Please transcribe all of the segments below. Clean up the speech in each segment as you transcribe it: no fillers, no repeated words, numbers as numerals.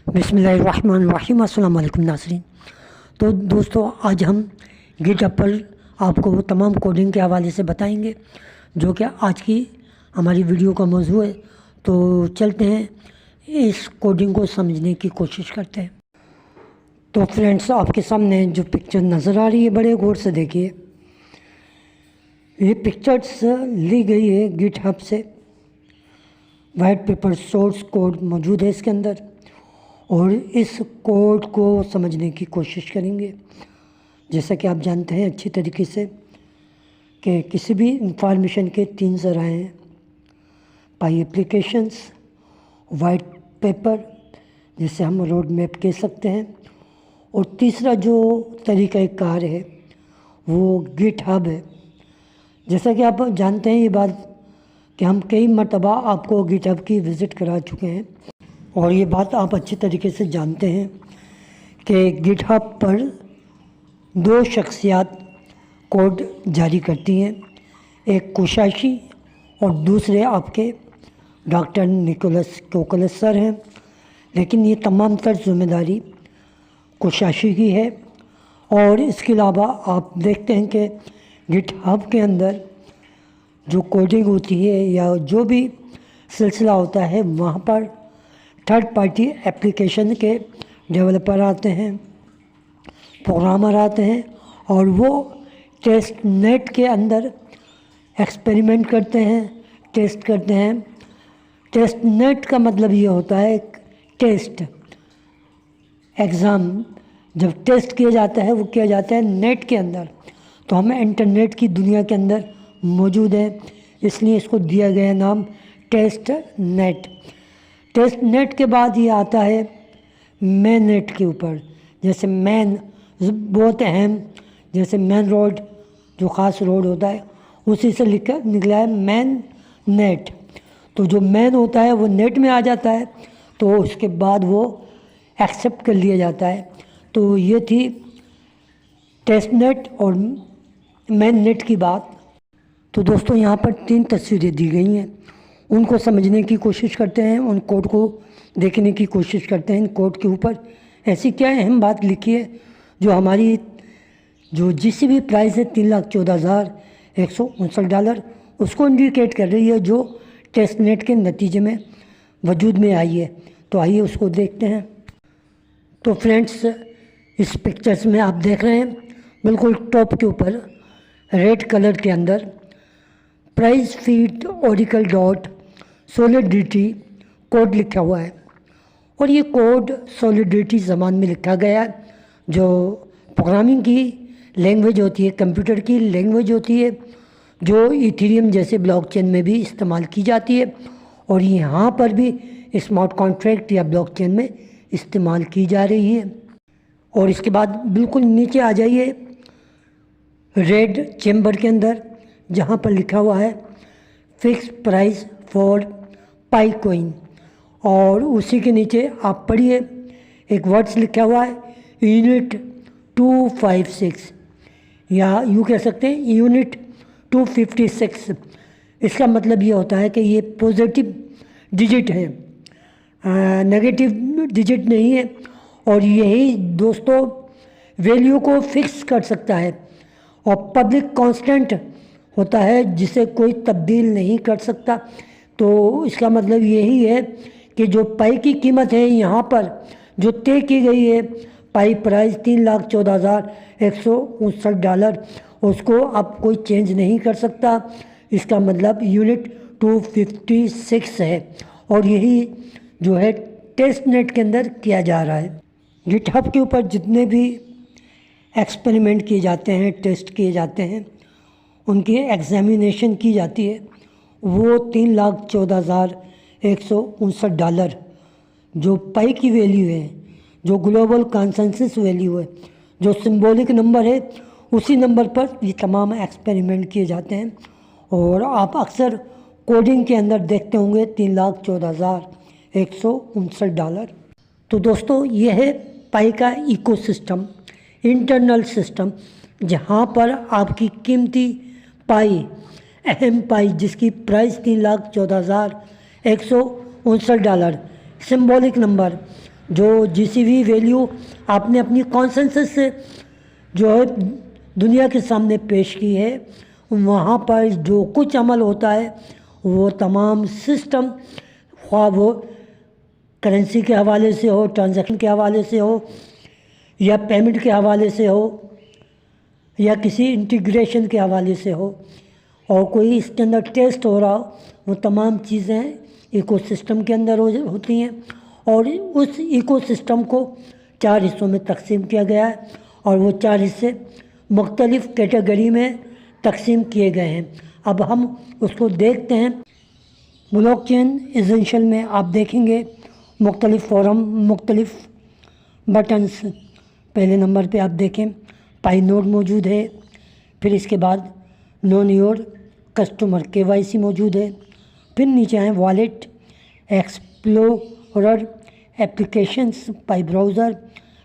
बिस्मिल्लाहिर्रहमानिर्रहीम। अस्सलाम वालेकुम नाज़रीन। तो दोस्तों, आज हम गिटहब पर आपको वो तमाम कोडिंग के हवाले से बताएंगे जो कि आज की हमारी वीडियो का मौजू है। तो चलते हैं, इस कोडिंग को समझने की कोशिश करते हैं। तो फ्रेंड्स, आपके सामने जो पिक्चर नज़र आ रही है, बड़े गौर से देखिए। ये पिक्चर्स ली गई है गिटहब से। वाइट पेपर सोर्स कोड मौजूद है इसके अंदर, और इस कोड को समझने की कोशिश करेंगे। जैसा कि आप जानते हैं अच्छी तरीके से कि किसी भी इंफॉर्मेशन के तीन ज़राए हैं: पाई एप्लीकेशंस, वाइट पेपर जिसे हम रोड मैप कह सकते हैं, और तीसरा जो तरीक़ाकार है वो गिटहब है। जैसा कि आप जानते हैं ये बात कि हम कई मरतबा आपको गिटहब की विज़िट करा चुके हैं, और ये बात आप अच्छी तरीके से जानते हैं कि गिटहब पर दो शख्सियात कोड जारी करती हैं, एक कोशाशी और दूसरे आपके डॉक्टर निकोलस कोकोलस सर हैं। लेकिन ये तमाम तर जिम्मेदारी कोशाशी की है। और इसके अलावा आप देखते हैं कि गिटहब के अंदर जो कोडिंग होती है या जो भी सिलसिला होता है, वहाँ पर थर्ड पार्टी एप्लीकेशन के डेवलपर आते हैं, प्रोग्रामर आते हैं, और वो टेस्ट नेट के अंदर एक्सपेरिमेंट करते हैं, टेस्ट करते हैं। टेस्ट नेट का मतलब ये होता है टेस्ट एग्ज़ाम। जब टेस्ट किया जाता है वो किया जाता है नेट के अंदर। तो हम इंटरनेट की दुनिया के अंदर मौजूद हैं, इसलिए इसको दिया गया नाम टेस्ट नेट। टेस्ट नेट के बाद ये आता है मेन नेट के ऊपर। जैसे मेन बहुत अहम, जैसे मेन रोड जो ख़ास रोड होता है, उसी से निकला है मेन नेट। तो जो मेन होता है वो नेट में आ जाता है, तो उसके बाद वो एक्सेप्ट कर लिया जाता है। तो ये थी टेस्ट नेट और मेन नेट की बात। तो दोस्तों, यहाँ पर तीन तस्वीरें दी गई हैं, उनको समझने की कोशिश करते हैं, उन कोड को देखने की कोशिश करते हैं। इन कोड के ऊपर ऐसी क्या अहम बात लिखी है जो हमारी जो जीसीबी प्राइस है $3,14,159, उसको इंडिकेट कर रही है, जो टेस्ट नेट के नतीजे में वजूद में आई है। तो आइए उसको देखते हैं। तो फ्रेंड्स, इस पिक्चर्स में आप देख रहे हैं बिल्कुल टॉप के ऊपर रेड कलर के अंदर price feed Oracle dot solidity code लिखा हुआ है। और ये कोड सॉलिडिटी ज़बान में लिखा गया है, जो प्रोग्रामिंग की लैंग्वेज होती है, कंप्यूटर की लैंग्वेज होती है, जो इथेरियम जैसे ब्लॉकचेन में भी इस्तेमाल की जाती है, और यहाँ पर भी स्मार्ट कॉन्ट्रैक्ट या ब्लॉकचेन में इस्तेमाल की जा रही है। और इसके बाद बिल्कुल नीचे आ जाइए रेड चैम्बर के अंदर, जहाँ पर लिखा हुआ है fix price for pi coin, और उसी के नीचे आप पढ़िए एक वर्ड्स लिखा हुआ है यूनिट 256, या यूँ कह सकते हैं यूनिट 256। इसका मतलब ये होता है कि ये पॉजिटिव डिजिट है, नेगेटिव डिजिट नहीं है। और यही दोस्तों वैल्यू को फिक्स कर सकता है, और पब्लिक कांस्टेंट होता है जिसे कोई तब्दील नहीं कर सकता। तो इसका मतलब यही है कि जो पाई की कीमत है यहाँ पर जो तय की गई है, पाई प्राइस $3,14,159, उसको अब कोई चेंज नहीं कर सकता। इसका मतलब यूनिट 256 है, और यही जो है टेस्ट नेट के अंदर किया जा रहा है। गिटहब के ऊपर जितने भी एक्सपेरिमेंट किए जाते हैं, टेस्ट किए जाते हैं, उनकी एग्जामिनेशन की जाती है, वो $3,14,159 जो पाई की वैल्यू है, जो ग्लोबल कंसेंसस वैल्यू है, जो सिंबॉलिक नंबर है, उसी नंबर पर ये तमाम एक्सपेरिमेंट किए जाते हैं। और आप अक्सर कोडिंग के अंदर देखते होंगे $3,14,159। तो दोस्तों, ये है पाई का इकोसिस्टम, इंटरनल सिस्टम, जहाँ पर आपकी कीमती पाई, अहम पाई जिसकी प्राइस $3,14,159, सिंबॉलिक नंबर जो जीसीवी वैल्यू आपने अपनी कॉन्सेंसस से जो है दुनिया के सामने पेश की है, वहाँ पर जो कुछ अमल होता है वो तमाम सिस्टम, ख्वाह वो करेंसी के हवाले से हो, ट्रांजैक्शन के हवाले से हो, या पेमेंट के हवाले से हो, या किसी इंटीग्रेशन के हवाले से हो, और कोई इसके अंदर टेस्ट हो रहा हो, वो तमाम चीज़ें इकोसिस्टम के अंदर होती हैं। और उस इकोसिस्टम को 4 हिस्सों में तकसीम किया गया है, और वो 4 हिस्से मुख्तलिफ़ कैटेगरी में तकसीम किए गए हैं। अब हम उसको देखते हैं। ब्लॉकचेन एसेंशियल में आप देखेंगे मुख्तलिफ़ फॉरम, मुख्तलिफ़ बटन्स। पहले नंबर पे आप देखें पाई नोड मौजूद है, फिर इसके बाद नोन योर कस्टमर KYC मौजूद है, फिर नीचे आए wallet, explorer, applications, Pi browser,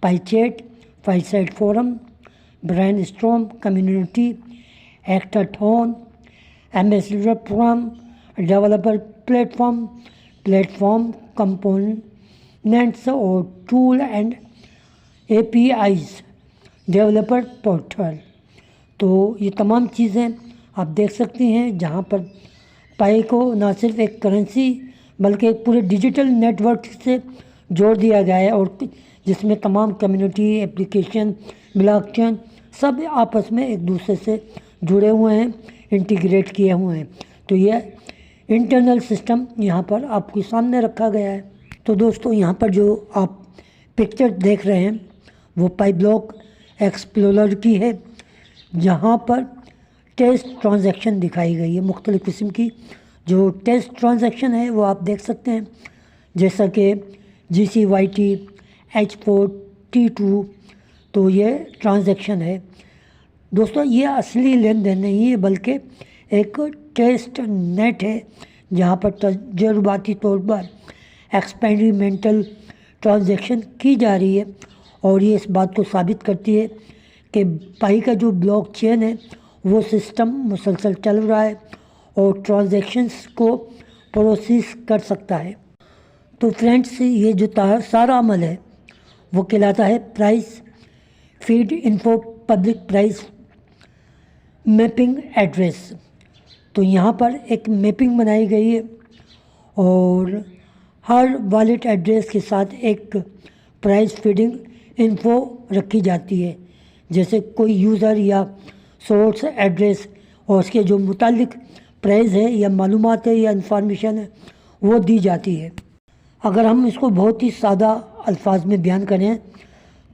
Pi chat, Pi side forum, brainstorm, community, hackathon, ambassador program, developer platform, platform components और tool and APIs, developer portal. तो ये तमाम चीज़ें आप देख सकती हैं, जहाँ पर पाई को न सिर्फ एक करेंसी बल्कि एक पूरे डिजिटल नेटवर्क से जोड़ दिया गया है, और जिसमें तमाम कम्युनिटी, एप्लीकेशन, ब्लॉकचेन सब आपस में एक दूसरे से जुड़े हुए हैं, इंटीग्रेट किए हुए हैं। तो ये इंटरनल सिस्टम यहाँ पर आपके सामने रखा गया है। तो दोस्तों, यहाँ पर जो आप पिक्चर देख रहे हैं वो पाई ब्लॉक एक्सप्लोरर की है, जहाँ पर टेस्ट ट्रांजैक्शन दिखाई गई है। मुख्तलिफ़ किस्म की जो टेस्ट ट्रांजैक्शन है वो आप देख सकते हैं, जैसा कि GCYT, H4, T2। तो ये ट्रांजैक्शन है दोस्तों, ये असली लेन देन नहीं है बल्कि एक टेस्ट नेट है, जहाँ पर तजुर्बाती तौर पर एक्सपेरिमेंटल ट्रांजैक्शन की जा रही है। और ये इस बात को साबित करती है कि पाई का जो ब्लॉकचेन है वो सिस्टम मुसलसल चल रहा है और ट्रांजैक्शंस को प्रोसेस कर सकता है। तो फ्रेंड्स, ये जो सारा अमल है वो कहलाता है price feed info public price mapping address. तो यहाँ पर एक मैपिंग बनाई गई है और हर वॉलेट एड्रेस के साथ एक प्राइस फीडिंग इन्फो रखी जाती है, जैसे कोई यूज़र या सोर्स एड्रेस और उसके जो मुतालिक प्राइस है या मालूमात है या इंफॉर्मेशन है वो दी जाती है। अगर हम इसको बहुत ही सादा अल्फाज में बयान करें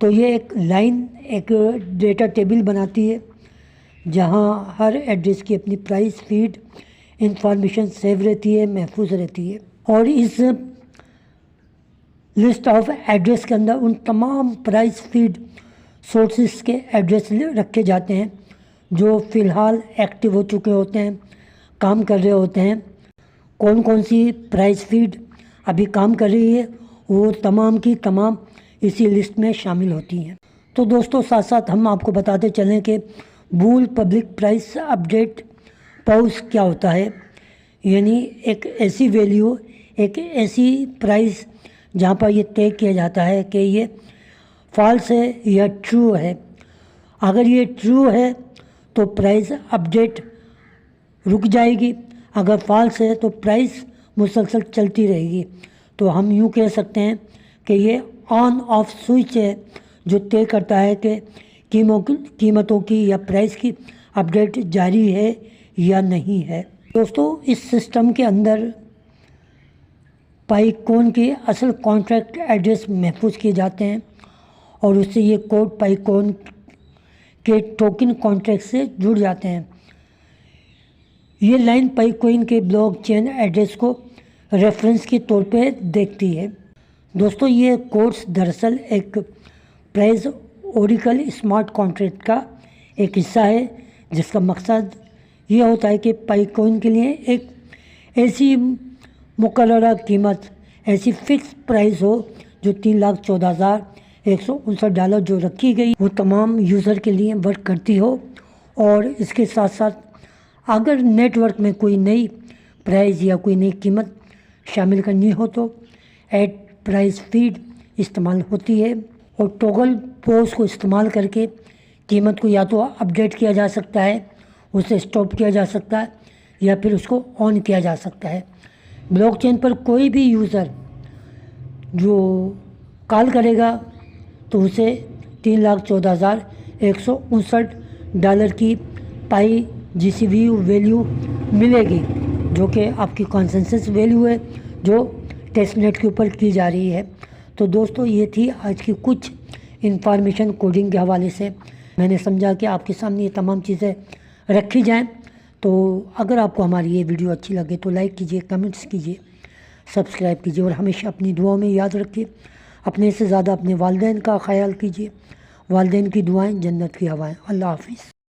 तो ये एक लाइन, एक डेटा टेबल बनाती है, जहाँ हर एड्रेस की अपनी प्राइस फीड इंफॉर्मेशन सेव रहती है, महफूज रहती है। और इस लिस्ट ऑफ एड्रेस के अंदर उन तमाम प्राइस फीड सोर्सेस के एड्रेस रखे जाते हैं जो फ़िलहाल एक्टिव हो चुके होते हैं, काम कर रहे होते हैं। कौन कौन सी प्राइस फीड अभी काम कर रही है वो तमाम की तमाम इसी लिस्ट में शामिल होती हैं। तो दोस्तों, साथ साथ हम आपको बताते चलें कि बूल पब्लिक प्राइस अपडेट पॉज क्या होता है। यानी एक ऐसी वैल्यू, एक ऐसी प्राइस जहाँ पर ये तय किया जाता है कि ये फॉल्स है या ट्रू है। अगर ये ट्रू है तो प्राइस अपडेट रुक जाएगी, अगर फॉल्स है तो प्राइस मुसलसल चलती रहेगी। तो हम यूँ कह सकते हैं कि ये ऑन ऑफ स्विच है जो तय करता है कि कीमतों की या प्राइस की अपडेट जारी है या नहीं है। दोस्तों, इस सिस्टम के अंदर पाईकॉइन के असल कॉन्ट्रैक्ट एड्रेस महफूज किए जाते हैं और उससे ये कोड पाईकॉइन के टोकन कॉन्ट्रैक्ट से जुड़ जाते हैं। ये लाइन पाईकॉइन के ब्लॉकचेन एड्रेस को रेफरेंस के तौर पे देखती है। दोस्तों, ये कोड्स दरअसल एक प्राइस ओरेकल स्मार्ट कॉन्ट्रैक्ट का एक हिस्सा है, जिसका मकसद ये होता है कि पाईकॉइन के लिए एक ऐसी मुकर्ररा कीमत, ऐसी फिक्स प्राइस हो जो $3,14,159 जो रखी गई वो तमाम यूज़र के लिए वर्क करती हो। और इसके साथ साथ अगर नेटवर्क में कोई नई प्राइस या कोई नई कीमत शामिल करनी हो तो ऐड प्राइस फीड इस्तेमाल होती है। और टॉगल पोज को इस्तेमाल करके कीमत को या तो अपडेट किया जा सकता है, उसे स्टॉप किया जा सकता है, या फिर उसको ऑन किया जा सकता है। ब्लॉकचेन पर कोई भी यूज़र जो कॉल करेगा तो उसे $3,14,159 की पाई GCV वैल्यू मिलेगी, जो कि आपकी कॉन्सेंसस वैल्यू है जो टेस्टनेट के ऊपर की जा रही है। तो दोस्तों, ये थी आज की कुछ इंफॉर्मेशन कोडिंग के हवाले से। मैंने समझा कि आपके सामने ये तमाम चीज़ें रखी जाएं। तो अगर आपको हमारी ये वीडियो अच्छी लगे तो लाइक कीजिए, कमेंट्स कीजिए, सब्सक्राइब कीजिए और हमेशा अपनी दुआओं में याद रखिए। अपने से ज़्यादा अपने वालिदैन का ख्याल कीजिए। वालिदैन की दुआएं जन्नत की हवाएं। अल्लाह हाफिज़।